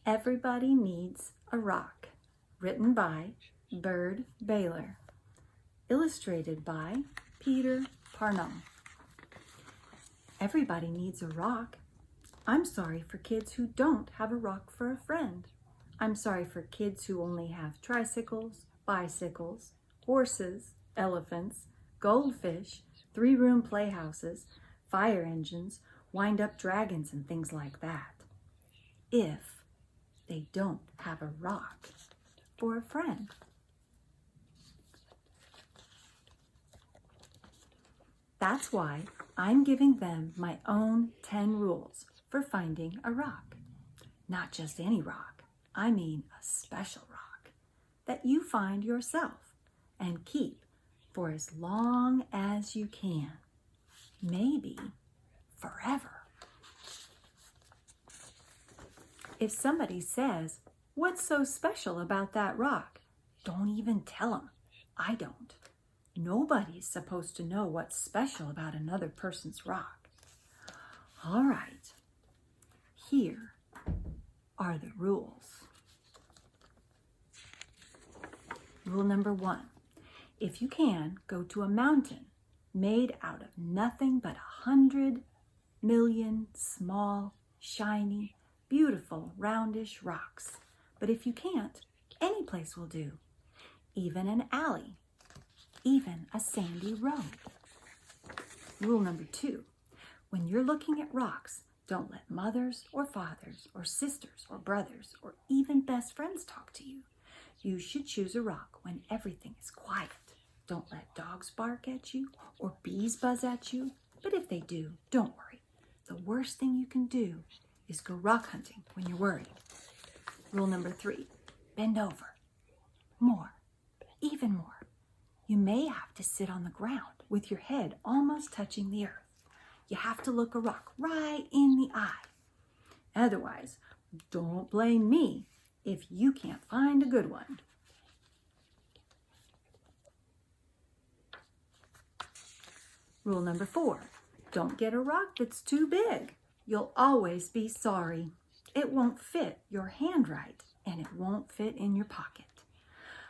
Everybody Needs a Rock, written by Bird Baylor, illustrated by Peter Parnell. Everybody needs a rock. I'm sorry for kids who don't have a rock for a friend. I'm sorry for kids who only have tricycles, bicycles, horses, elephants, goldfish, 3-room playhouses, fire engines, wind-up dragons, and things like that. If they don't have a rock for a friend. That's why I'm giving them my own 10 rules for finding a rock. Not just any rock, I mean a special rock that you find yourself and keep for as long as you can, maybe forever. If somebody says, "What's so special about that rock?" don't even tell them. I don't. Nobody's supposed to know what's special about another person's rock. All right, here are the rules. Rule number 1. If you can, go to a mountain made out of nothing but 100 million small, shiny, beautiful, roundish rocks. But if you can't, any place will do. Even an alley. Even a sandy road. Rule number 2. When you're looking at rocks, don't let mothers or fathers or sisters or brothers or even best friends talk to you. You should choose a rock when everything is quiet. Don't let dogs bark at you or bees buzz at you. But if they do, don't worry. The worst thing you can do is go rock hunting when you're worried. Rule number 3, bend over. More, even more. You may have to sit on the ground with your head almost touching the earth. You have to look a rock right in the eye. Otherwise, don't blame me if you can't find a good one. Rule number 4, don't get a rock that's too big. You'll always be sorry. It won't fit your hand right, and it won't fit in your pocket.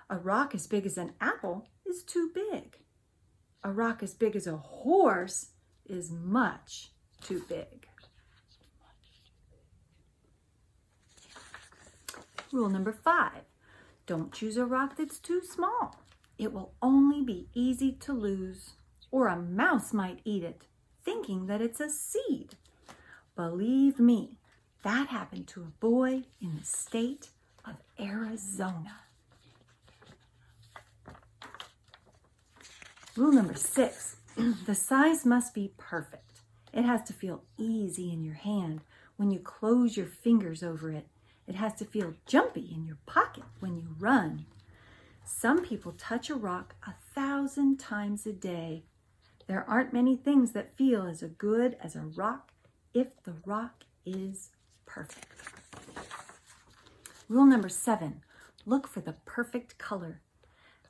A rock as big as an apple is too big. A rock as big as a horse is much too big. Rule number 5, don't choose a rock that's too small. It will only be easy to lose, or a mouse might eat it, thinking that it's a seed. Believe me, that happened to a boy in the state of Arizona. Rule number 6, the size must be perfect. It has to feel easy in your hand when you close your fingers over it. It has to feel jumpy in your pocket when you run. Some people touch a rock 1,000 times a day. There aren't many things that feel as good as a rock if the rock is perfect. Rule number 7, look for the perfect color.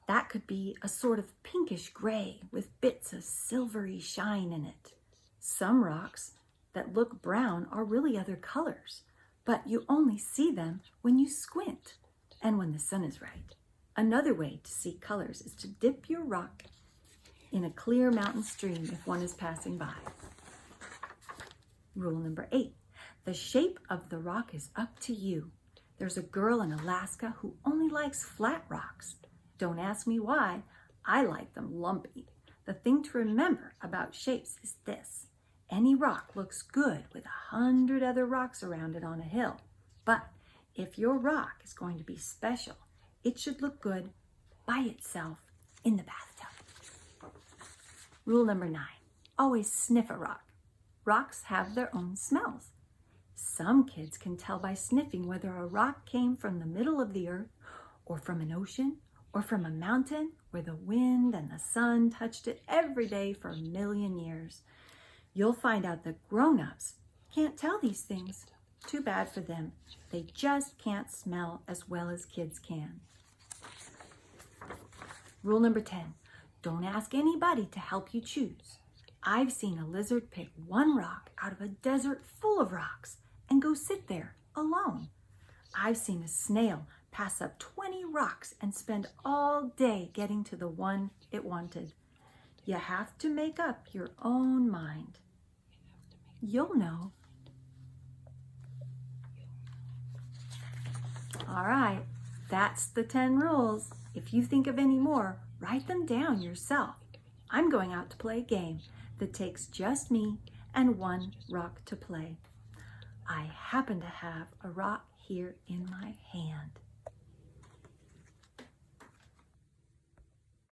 That could be a sort of pinkish gray with bits of silvery shine in it. Some rocks that look brown are really other colors, but you only see them when you squint and when the sun is right. Another way to see colors is to dip your rock in a clear mountain stream if one is passing by. Rule number 8, the shape of the rock is up to you. There's a girl in Alaska who only likes flat rocks. Don't ask me why. I like them lumpy. The thing to remember about shapes is this. Any rock looks good with 100 other rocks around it on a hill. But if your rock is going to be special, it should look good by itself in the bathtub. Rule number 9, always sniff a rock. Rocks have their own smells. Some kids can tell by sniffing whether a rock came from the middle of the earth or from an ocean or from a mountain where the wind and the sun touched it every day for a million years. You'll find out that grown-ups can't tell these things. Too bad for them. They just can't smell as well as kids can. Rule number 10, don't ask anybody to help you choose. I've seen a lizard pick one rock out of a desert full of rocks and go sit there alone. I've seen a snail pass up 20 rocks and spend all day getting to the one it wanted. You have to make up your own mind. You'll know. All right, that's the 10 rules. If you think of any more, write them down yourself. I'm going out to play a game that takes just me and one rock to play. I happen to have a rock here in my hand.